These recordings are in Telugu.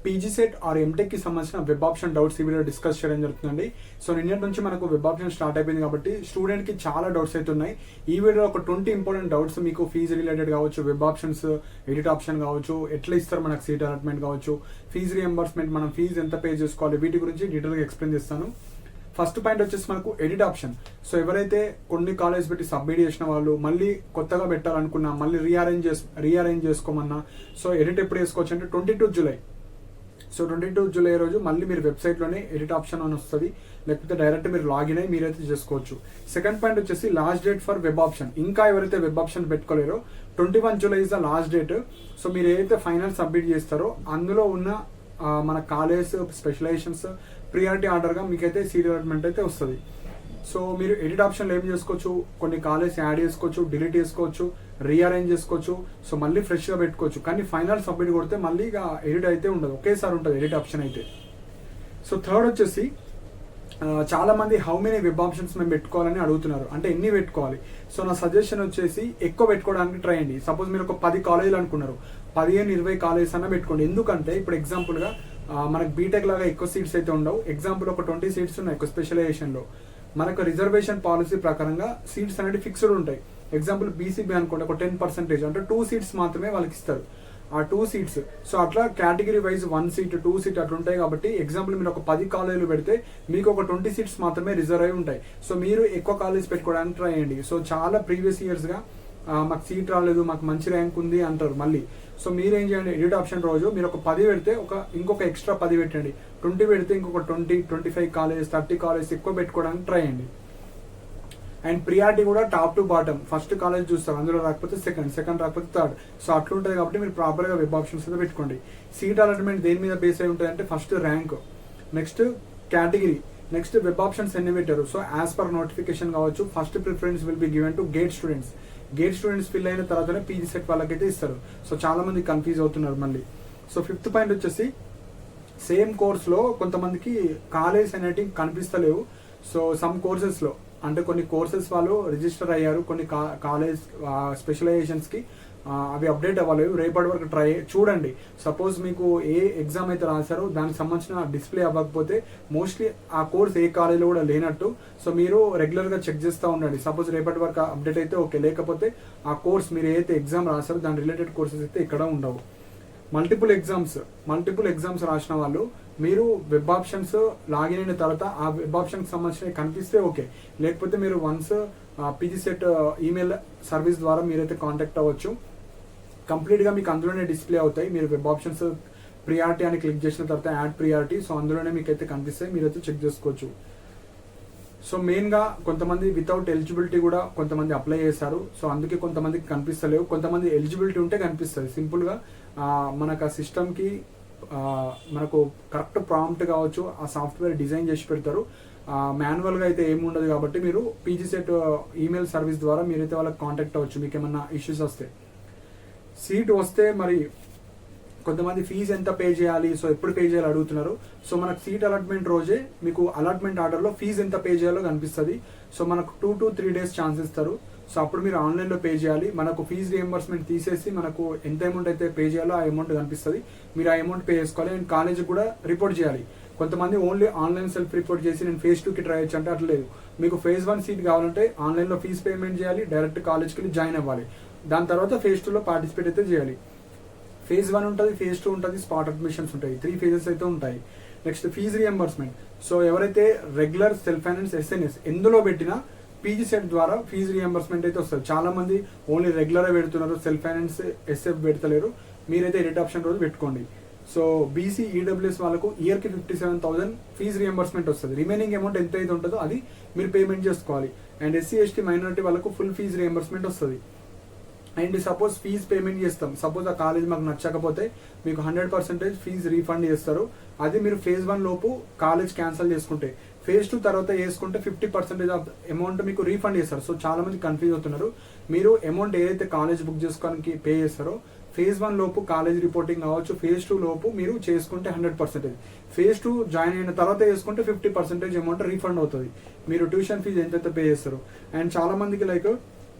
పీజీ సెట్ ఆర్ ఎంటెక్ కి సంబంధించిన వెబ్ ఆప్షన్ డౌట్స్ ఈ వీడియో డిస్కస్ చేయడం జరుగుతుందండి. సో నిన్నటి నుంచి మనకు వెబ్ ఆప్షన్ స్టార్ట్ అయిపోయింది కాబట్టి స్టూడెంట్ కి చాలా డౌట్స్ అయితే ఉన్నాయి. ఈ వీడియోలో ఒక 20 ఇంపార్టెంట్ డౌట్స్ మీకు ఫీజు రిలేటెడ్ కావచ్చు, వెబ్ ఆప్షన్స్ ఎడిట్ ఆప్షన్ కావచ్చు, ఎట్లా ఇస్తారు మనకు సీట్ అలాట్మెంట్ కావచ్చు, ఫీజు రియంబర్స్మెంట్, మనం ఫీజు ఎంత పే చేసుకోవాలి, వీటి గురించి డీటెయిల్ గా ఎక్స్ప్లెయిన్ చేస్తాను. ఫస్ట్ పాయింట్ వచ్చేసి మనకు ఎడిట్ ఆప్షన్. సో ఎవరైతే కొన్ని కాలేజ్ పెట్టి సబ్మిట్ చేసిన వాళ్ళు మళ్ళీ కొత్తగా పెట్టాలనుకున్నా, మళ్ళీ రీఅరేంజ్ చేసుకోమన్నా, సో ఎడిట్ ఎప్పుడు చేసుకోవచ్చు అంటే 22 జూలై. సో 22 జూలై రోజు మళ్ళీ మీరు వెబ్సైట్లోనే ఎడిట్ ఆప్షన్ అని వస్తుంది, లేకపోతే డైరెక్ట్ మీరు లాగిన్ అయ్యి మీరైతే చేసుకోవచ్చు. సెకండ్ పాయింట్ వచ్చేసి last date for web option. ఇంకా ఎవరైతే వెబ్ ఆప్షన్ పెట్టుకోలేరో 21 July is the last date. So మీరు ఏదైతే ఫైనల్ సబ్మిట్ చేస్తారో అందులో ఉన్న మన కాలేజ్ స్పెషలైజేషన్స్ ప్రియారిటీ ఆర్డర్గా మీకైతే సీట్ అలాట్మెంట్ అయితే వస్తుంది. సో మీరు ఎడిట్ ఆప్షన్లో ఏం చేసుకోవచ్చు, కొన్ని కాలేజ్ యాడ్ చేసుకోవచ్చు, డిలీట్ చేసుకోవచ్చు, రీఅరేంజ్ చేసుకోవచ్చు, సో మళ్ళీ ఫ్రెష్గా పెట్టుకోవచ్చు. కానీ ఫైనల్ సబ్మిట్ కొడితే మళ్ళీ ఇక ఎడిట్ అయితే ఉండదు, ఒకేసారి ఉంటుంది ఎడిట్ ఆప్షన్ అయితే. సో థర్డ్ వచ్చేసి చాలా మంది హౌ మెనీ వెబ్ ఆప్షన్స్ మేము పెట్టుకోవాలని అడుగుతున్నారు, అంటే ఎన్ని పెట్టుకోవాలి. సో నా సజెషన్ వచ్చేసి ఎక్కువ పెట్టుకోవడానికి ట్రై చేయండి. సపోజ్ మీరు ఒక 10 కాలేజీలు అనుకున్నారు, 15-20 కాలేజెస్ అన్న పెట్టుకోండి. ఎందుకంటే ఇప్పుడు ఎగ్జాంపుల్గా మనకు బీటెక్ లాగా ఎక్కువ సీట్స్ అయితే ఉండవు. ఎగ్జాంపుల్ ఒక 20 సీట్స్ ఉన్నాయి ఎక్కువ స్పెషలైజేషన్లో. మనకు రిజర్వేషన్ పాలసీ ప్రకారంగా సీట్స్ అనేది ఫిక్స్డ్ ఉంటాయి. ఎగ్జాంపుల్ బీసీబీ అనుకోండి, ఒక 10% అంటే 2 సీట్స్ మాత్రమే వాళ్ళకి ఇస్తారు. ఆ 2 సీట్స్, సో అట్లా కేటగిరీ వైజ్ 1 సీట్ 2 సీట్ అట్లా ఉంటాయి. కాబట్టి ఎగ్జాంపుల్ మీరు ఒక 10 కాలేజీలు పెడితే మీకు ఒక 20 సీట్స్ మాత్రమే రిజర్వ్ అయి ఉంటాయి. సో మీరు ఎక్కువ కాలేజ్ పెట్టుకోవడానికి ట్రై చేయండి. సో చాలా ప్రీవియస్ ఇయర్స్గా మాకు సీట్ రాలేదు, మాకు మంచి ర్యాంక్ ఉంది అంటారు మళ్ళీ. సో మీరేం చేయండి, ఎడిట్ ఆప్షన్ రోజు మీరు ఒక 10 పెడితే ఇంకొక ఎక్స్ట్రా 10 పెట్టండి, 20 పెడితే ఇంకొక 20-25 కాలేజ్ 30 కాలేజ్ ఎక్కువ పెట్టుకోవడానికి ట్రై చేయండి. అండ్ ప్రియారిటీ కూడా top to bottom, first college చూస్తారు, అందులో రాకపోతే సెకండ్ రాకపోతే థర్డ్. సో అట్లుంటుంది కాబట్టి మీరు ప్రాపర్గా వెబ్ ఆప్షన్స్ అయితే పెట్టుకోండి. సీట్ అలాట్మెంట్ దేని మీద బేస్ అయి ఉంటుంది అంటే first rank, next category, next web options ఎన్ని పెట్టారు. సో యాజ్ పర్ నోటిఫికేషన్ కావచ్చు, first preference will be given to gate students fill అయిన తర్వాతనే పీజీ సెట్ వాళ్ళకైతే ఇస్తారు. సో చాలా మంది కన్ఫ్యూజ్ అవుతున్నారు మళ్ళీ. సో ఫిఫ్త్ పాయింట్ వచ్చేసి సేమ్ కోర్స్లో కొంతమందికి కాలేజ్ అనేటివి కనిపిస్తలేవు. సో సమ్ కోర్సెస్లో అంటే కొన్ని కోర్సెస్ వాళ్ళు రిజిస్టర్ అయ్యారు, కొన్ని కాలేజ్ స్పెషలైజేషన్స్కి అవి అప్డేట్ అవ్వలేవు. రేపటి వరకు చూడండి. సపోజ్ మీకు ఏ ఎగ్జామ్ అయితే రాశారో దానికి సంబంధించిన డిస్ప్లే అవ్వకపోతే మోస్ట్లీ ఆ కోర్స్ ఏ కాలేజీలో కూడా లేనట్టు. సో మీరు రెగ్యులర్గా చెక్ చేస్తూ ఉండండి. సపోజ్ రేపటి వరకు అప్డేట్ అయితే ఓకే, లేకపోతే ఆ కోర్స్ మీరు ఏదైతే ఎగ్జామ్ రాశారో దాని రిలేటెడ్ కోర్సెస్ అయితే ఇక్కడ ఉండవు. మల్టిపుల్ ఎగ్జామ్స్ రాసిన వాళ్ళు మీరు వెబ్ ఆప్షన్స్ లాగిన్ అయిన తర్వాత ఆ వెబ్ ఆప్షన్కి సంబంధించినవి కనిపిస్తే ఓకే, లేకపోతే మీరు once PG set email service ద్వారా మీరైతే కాంటాక్ట్ అవ్వచ్చు. కంప్లీట్గా మీకు అందులోనే డిస్ప్లే అవుతాయి. మీరు వెబ్ ఆప్షన్స్ ప్రియారిటీ అని క్లిక్ చేసిన తర్వాత యాడ్ ప్రియారిటీ, సో అందులోనే మీకు అయితే కనిపిస్తాయి, మీరైతే చెక్ చేసుకోవచ్చు. సో మెయిన్గా కొంతమంది వితౌట్ ఎలిజిబిలిటీ కూడా కొంతమంది అప్లై చేశారు. సో అందుకే కొంతమందికి కనిపిస్తలేవు, కొంతమంది ఎలిజిబిలిటీ ఉంటే కనిపిస్తుంది. సింపుల్గా మనకు ఆ సిస్టమ్కి మనకు కరెక్ట్ ప్రాంప్ట్ కావచ్చు, ఆ సాఫ్ట్వేర్ డిజైన్ చేసి పెడతారు. మాన్యువల్గా అయితే ఏమి ఉండదు. కాబట్టి మీరు పీజీ సెట్ ఈమెయిల్ సర్వీస్ ద్వారా మీరైతే వాళ్ళకి కాంటాక్ట్ అవ్వచ్చు మీకు ఏమన్నా ఇష్యూస్ వస్తే. సీట్ వస్తే మరి కొంతమంది ఫీజు ఎంత పే చేయాలి, సో ఎప్పుడు పే చేయాలి అడుగుతున్నారు. సో మనకు సీట్ అలాట్మెంట్ రోజే మీకు అలాట్మెంట్ ఆర్డర్లో ఫీజు ఎంత పే చేయాలో కనిపిస్తుంది. సో మనకు 2 to 3 days ఛాన్స్ ఇస్తారు. సో అప్పుడు మీరు ఆన్లైన్లో పే చేయాలి. మనకు ఫీజు రియంబర్స్మెంట్ తీసేసి మనకు ఎంత అమౌంట్ అయితే పే చేయాలో ఆ అమౌంట్ కనిపిస్తుంది. మీరు ఆ అమౌంట్ పే చేసుకోవాలి. అండ్ కాలేజ్కి కూడా రిపోర్ట్ చేయాలి. కొంతమంది ఓన్లీ ఆన్లైన్ సెల్ఫ్ రిపోర్ట్ చేసి నేను phase 2కి ట్రై చేయొచ్చు అంటే అట్లా లేదు. మీకు phase 1 సీట్ కావాలంటే ఆన్లైన్లో ఫీజు పేమెంట్ చేయాలి, డైరెక్ట్ కాలేజ్కి వెళ్ళి జాయిన్ అవ్వాలి. దాని తర్వాత phase 2లో పార్టిసిపేట్ అయితే చేయాలి. phase 1 ఉంటుంది, phase 2 ఉంటుంది, స్పాట్ అడ్మిషన్స్ ఉంటాయి, 3 phases అయితే ఉంటాయి. Next fee reimbursement. సో ఎవరైతే రెగ్యులర్ సెల్ఫ్ ఫైనాన్స్ ఎస్ఎన్ఎస్ ఎందులో పెట్టినా పీజీ సెట్ ద్వారా ఫీజు రియంబర్స్మెంట్ అయితే వస్తుంది. చాలా మంది ఓన్లీ రెగ్యులర్ పెడుతున్నారు, సెల్ఫ్ ఫైనాన్స్ ఎస్ఎఫ్ పెడతలేరు. మీరైతే ఎడిట్ ఆప్షన్ రోజు పెట్టుకోండి. సో బీసీ ఈడబ్ల్యూఎస్ వాళ్ళకు ఇయర్కి 57,000 ఫీజు రియంబర్స్మెంట్ వస్తుంది. రిమైనింగ్ అమౌంట్ ఎంత అయితే ఉంటుందో అది మీరు పేమెంట్ చేసుకోవాలి. అండ్ ఎస్సీ ఎస్టీ మైనారిటీ వాళ్ళకు ఫుల్ ఫీజు రియంబర్స్మెంట్ వస్తుంది. అండ్ సపోజ్ ఫీజు పేమెంట్ చేస్తాం, సపోజ్ ఆ కాలేజ్ మాకు నచ్చకపోతే మీకు 100% ఫీజు రీఫండ్ చేస్తారు. అది మీరు phase 1 లోపు కాలేజ్ క్యాన్సిల్ చేసుకుంటే, phase 2 తర్వాత వేసుకుంటే 50% ఆఫ్ అమౌంట్ మీకు రీఫండ్ చేస్తారు. సో చాలా మంది కన్ఫ్యూజ్ అవుతున్నారు. మీరు అమౌంట్ ఏదైతే కాలేజ్ బుక్ చేసుకోవడానికి పే చేస్తారో phase 1 లోపు కాలేజ్ రిపోర్టింగ్ కావచ్చు, phase 2 లోపు మీరు చేసుకుంటే 100%, phase 2 జాయిన్ అయిన తర్వాత చేసుకుంటే 50% అమౌంట్ రీఫండ్ అవుతుంది. మీరు ట్యూషన్ ఫీజు ఎంతైతే పే చేస్తారు. అండ్ చాలా మందికి లైక్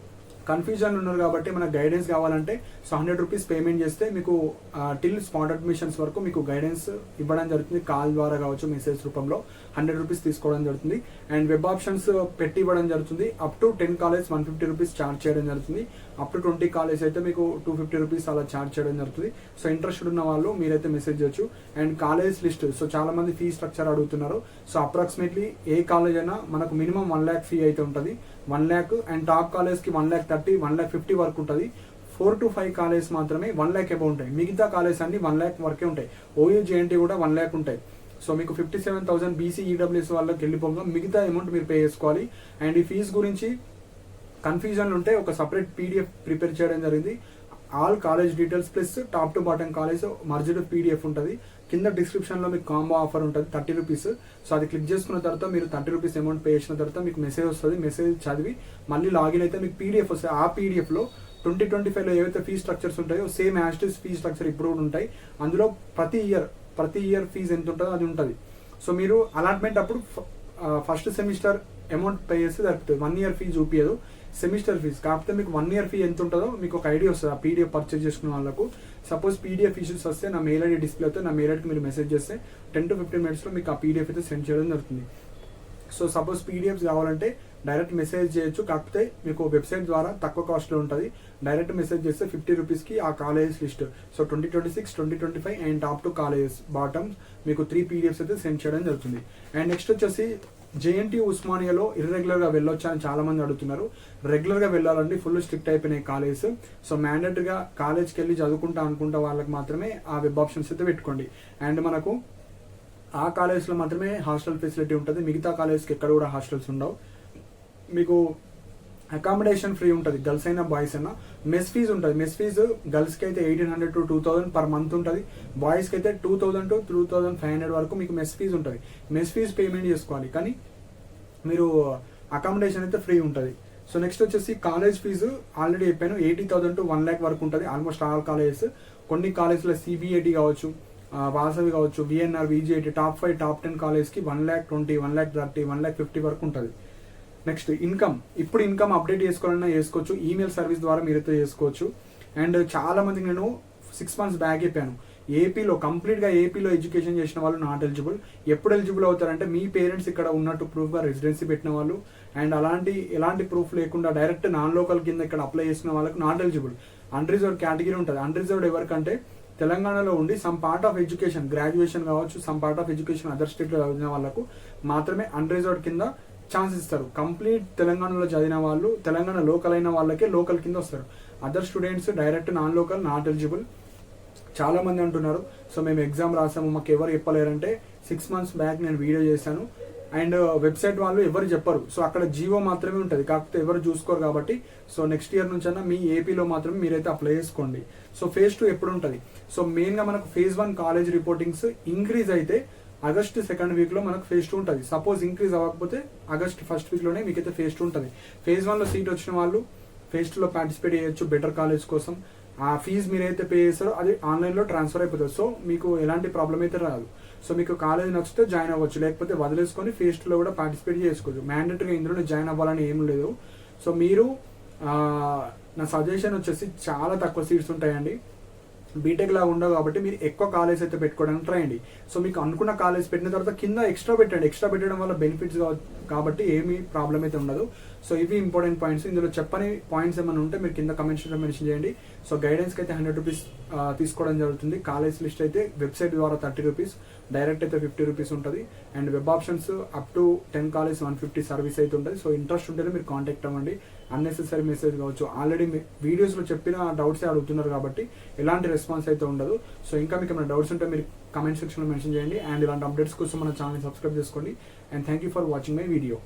కన్ఫ్యూజన్ ఉన్నారు కాబట్టి మనకు గైడెన్స్ కావాలంటే సో 100 రూపీస్ పేమెంట్ చేస్తే మీకు టిల్ స్పాట్ అడ్మిషన్స్ వరకు మీకు గైడెన్స్ ఇవ్వడం జరుగుతుంది. కాల్ ద్వారా కావచ్చు, మెసేజ్ రూపంలో 100 రూపీస్ తీసుకోవడం జరుగుతుంది. అండ్ వెబ్ ఆప్షన్స్ పెట్టి ఇవ్వడం జరుగుతుంది. Up to 10 college 150 rupees charge చేయడం జరుగుతుంది. అప్ టు 20 కాలేజ్ అయితే మీకు 250 రూపీస్ అలా ఛార్జ్ చేయడం జరుగుతుంది. సో ఇంట్రెస్టెడ్ ఉన్న వాళ్ళు మీరైతే మెసేజ్ చేయొచ్చు. అండ్ కాలేజ్ లిస్ట్, సో చాలా మంది ఫీ స్ట్రక్చర్ అడుగుతున్నారు. సో అప్రాక్సిమేట్లీ ఏ కాలేజ్ అయినా మనకు మినిమం 1 lakh ఫీ అయితే ఉంటుంది. 1 lakh అండ్ టాప్ కాలేజ్కి 1,30,000 1,50,000 వరకు ఉంటుంది. 4 to 5 కాలేజ్ మాత్రమే 1 lakh అబౌవ్ ఉంటాయి. మిగతా కాలేజ్ అన్ని 1 lakh వరకే ఉంటాయి. ఓయూ జేఎన్టీ కూడా 1 lakh ఉంటాయి. సో మీకు 57,000 బీసీ ఈడబ్ల్యూఎస్ వాళ్ళకి వెళ్ళిపోగా మిగతా అమౌంట్ మీరు పే చేసుకోవాలి. అండ్ ఈ ఫీజు గురించి కన్ఫ్యూజన్లు ఉంటే ఒక సపరేట్ పీడిఎఫ్ ప్రిపేర్ చేయడం జరిగింది. All college details plus top to bottom college merged PDF ఉంటుంది. కింద డిస్క్రిప్షన్లో మీకు కాంబో ఆఫర్ ఉంటుంది 30 రూపీస్. సో అది క్లిక్ చేసుకున్న తర్వాత మీరు 30 రూపీస్ అమౌంట్ పే చేసిన తర్వాత మీకు మెసేజ్ వస్తుంది. మెసేజ్ చదివి మళ్ళీ లాగిన్ అయితే మీకు పీడిఎఫ్ వస్తుంది. ఆ పీడిఎఫ్లో 2025లో ఏవైతే ఫీ స్ట్రక్చర్స్ ఉంటాయో సేమ్ యాజ్ ఫీ స్ట్రక్చర్ ఇప్పుడు ఉంటాయి. అందులో ప్రతి ఇయర్ ఫీజు ఎంత ఉంటుందో అది ఉంటుంది. సో మీరు అలాట్మెంట్ అప్పుడు ఫస్ట్ సెమిస్టర్ అమౌంట్ పే చేస్తే సరిపోతుంది. 1 year ఫీ చూపించదు, సెమిస్టర్ ఫీజ్. కాకపోతే మీకు 1 year ఫీ ఎంత ఉంటుందో మీకు ఒక ఐడియా వస్తుంది. ఆ పీడిఎఫ్ పర్చేజ్ చేసుకున్న వాళ్ళకు సపోజ్ పీడిఎఫ్ ఇష్యూస్ వస్తే నా మెయిల్ ఐడి డిస్ప్లే అవుతుంది. నా మెయిల్ ఐడికి మీరు మెసేజ్ చేస్తే 10 to 15 minutesలో మీకు ఆ పీడిఎఫ్ అయితే సెండ్ చేయడం జరుగుతుంది. సో సపోజ్ పీడిఎఫ్స్ కావాలంటే డైరెక్ట్ మెసేజ్ చేయొచ్చు. కాకపోతే మీకు వెబ్సైట్ ద్వారా తక్కువ కాస్ట్లో ఉంటుంది. డైరెక్ట్ మెసేజ్ చేస్తే 50 రూపీస్కి ఆ college list, so 2026, 2025 and top to colleges bottom మీకు 3 PDFs అయితే సెండ్ చేయడం జరుగుతుంది. అండ్ నెక్స్ట్ వచ్చేసి జేఎన్టీ ఉస్మానియాలో ఇర్రెగ్యులర్గా వెళ్ళొచ్చా అని చాలా మంది అడుగుతున్నారు. రెగ్యులర్గా వెళ్ళాలండి, ఫుల్ స్ట్రిక్ట్ అయిపోయినాయి కాలేజ్. సో మ్యాండేటరీగా కాలేజ్కి వెళ్ళి చదువుకుంటా అనుకుంటా వాళ్ళకి మాత్రమే ఆ వెబ్ ఆప్షన్స్ అయితే పెట్టుకోండి. అండ్ మనకు ఆ కాలేజ్లో మాత్రమే హాస్టల్ ఫెసిలిటీ ఉంటుంది. మిగతా కాలేజ్కి ఎక్కడ కూడా హాస్టల్స్ ఉండవు. మీకు అకామిడేషన్ ఫ్రీ ఉంటుంది, గర్ల్స్ అయినా బాయ్స్ అయినా. మెస్ ఫీజు ఉంటుంది. మెస్ ఫీజు గర్ల్స్కి అయితే 1,800 to 2,000 per month ఉంటుంది. బాయ్స్కి అయితే 2,000 to 2,500 వరకు మీకు మెస్ ఫీజు ఉంటుంది. మెస్ ఫీజు పేమెంట్ చేసుకోవాలి, కానీ మీరు అకామిడేషన్ అయితే ఫ్రీ ఉంటుంది. సో నెక్స్ట్ వచ్చేసి కాలేజ్ ఫీజు ఆల్రెడీ చెప్పాను, 80,000 to 1 lakh వరకు ఉంటుంది. Almost all colleges. కొన్ని కాలేజ్లో సిబిఐటి కావచ్చు, వాసవి కావచ్చు, విఎన్ఆర్, విజిఐటి, టాప్ 5 టాప్ 10 కాలేజ్కి 1,20,000 1,30,000 1,50,000 వరకు ఉంటుంది. Next income. ఇప్పుడు ఇన్కమ్ అప్డేట్ చేసుకోవాలన్నా చేసుకోవచ్చు. ఈమెయిల్ సర్వీస్ ద్వారా మీరైతే చేసుకోవచ్చు. అండ్ చాలా మందికి నేను 6 months బ్యాక్ చెప్పాను, ఏపీలో కంప్లీట్గా ఏపీలో ఎడ్యుకేషన్ చేసిన వాళ్ళు నాట్ ఎలిజిబుల్. ఎప్పుడు ఎలిజిబుల్ అవుతారంటే మీ పేరెంట్స్ ఇక్కడ ఉన్నట్టు ప్రూఫ్గా రెసిడెన్సీ పెట్టిన వాళ్ళు అండ్ ఎలాంటి ప్రూఫ్ లేకుండా డైరెక్ట్ నాన్ లోకల్ కింద ఇక్కడ అప్లై చేసిన వాళ్ళకి నాట్ ఎలిజిబుల్. అన్రిజర్వ్డ్ కేటగిరీ ఉంటుంది. అన్రిజర్వ్డ్ ఎవరికంటే తెలంగాణలో ఉండి some part of education, graduation కావచ్చు, some part of education other స్టేట్లో చదివిన వాళ్ళకు మాత్రమే అన్రిజర్వ్డ్ కింద ఛాన్స్ ఇస్తారు. కంప్లీట్ తెలంగాణలో చదివిన వాళ్ళు, తెలంగాణ లోకల్ అయిన వాళ్ళకే లోకల్ కింద వస్తారు. Other students direct non local not eligible. చాలా మంది అంటున్నారు, సో మేము ఎగ్జామ్ రాసాము మాకు ఎవరు చెప్పలేరంటే 6 months బ్యాక్ నేను వీడియో చేశాను. అండ్ వెబ్సైట్ వాళ్ళు ఎవరు చెప్పరు. సో అక్కడ జీవో మాత్రమే ఉంటుంది, కాకపోతే ఎవరు చూసుకోరు. కాబట్టి సో నెక్స్ట్ ఇయర్ నుంచి అన్నా మీ ఏపీలో మాత్రమే మీరైతే అప్లై చేసుకోండి. సో phase 2 ఎప్పుడు ఉంటుంది? సో మెయిన్గా మనకు phase 1 కాలేజ్ రిపోర్టింగ్స్ ఇంక్రీజ్ అయితే August 2nd weekలో మనకు phase 2 ఉంటుంది. సపోజ్ ఇంక్రీజ్ అవ్వకపోతే August 1st weekలోనే మీకైతే phase 2 ఉంటుంది. phase 1లో సీట్ వచ్చిన వాళ్ళు phase 2లో పార్టిసిపేట్ చేయొచ్చు బెటర్ కాలేజ్ కోసం. ఆ ఫీజు మీరైతే పే చేస్తారో అది ఆన్లైన్లో ట్రాన్స్ఫర్ అయిపోతుంది. సో మీకు ఎలాంటి ప్రాబ్లం అయితే రాదు. సో మీకు కాలేజ్ నచ్చితే జాయిన్ అవ్వచ్చు, లేకపోతే వదిలేసుకొని phase 2లో కూడా పార్టిసిపేట్ చేసుకోవచ్చు. మ్యాండేటరీగా ఇందులోనే జాయిన్ అవ్వాలని ఏం లేదు. సో మీరు నా సజెషన్ వచ్చేసి చాలా తక్కువ సీట్స్ ఉంటాయండి. బీటెక్ లాగా ఉండవు కాబట్టి మీరు ఎక్కువ కాలేజ్ అయితే పెట్టుకోవడానికి ట్రై చేయండి. సో మీకు అనుకున్న కాలేజ్ పెట్టిన తర్వాత కింద ఎక్స్ట్రా పెట్టండి. ఎక్స్ట్రా పెట్టడం వల్ల బెనిఫిట్స్ కాబట్టి ఏమీ ప్రాబ్లం అయితే ఉండదు. సో ఇవి ఇంపార్టెంట్ పాయింట్స్. ఇందులో చెప్పని పాయింట్స్ ఏమైనా ఉంటే మీరు కింద కమెంట్స్లో మెన్షన్ చేయండి. సో గైడెన్స్కి అయితే 100 రూపీస్ తీసుకోవడం జరుగుతుంది. కాలేజ్ లిస్ట్ అయితే వెబ్సైట్ ద్వారా 30 రూపీస్, డైరెక్ట్ అయితే 50 రూపీస్ ఉంటుంది. And web options up to 10 college 150 service అయితే ఉంటుంది. సో ఇంట్రెస్ట్ ఉంటేనే మీరు కాంటాక్ట్ అవ్వండి. అన్నెసెసరీ మెసేజ్ కావచ్చు. ఆల్రెడీ వీడియోస్లో చెప్పిన డౌట్సే అడుగుతున్నారు కాబట్టి ఎలాంటి రెస్పాన్స్ అయితే ఉండదు. సో ఇంకా మీకు ఏమైనా డౌట్స్ ఉంటే మీరు కమెంట్ సెక్షన్లో మెన్షన్ చేయండి. అండ్ ఇలాంటి అప్డేట్స్ కోసం మన ఛానల్ సబ్స్క్రైబ్ చేసుకోండి. And thank you for watching my video.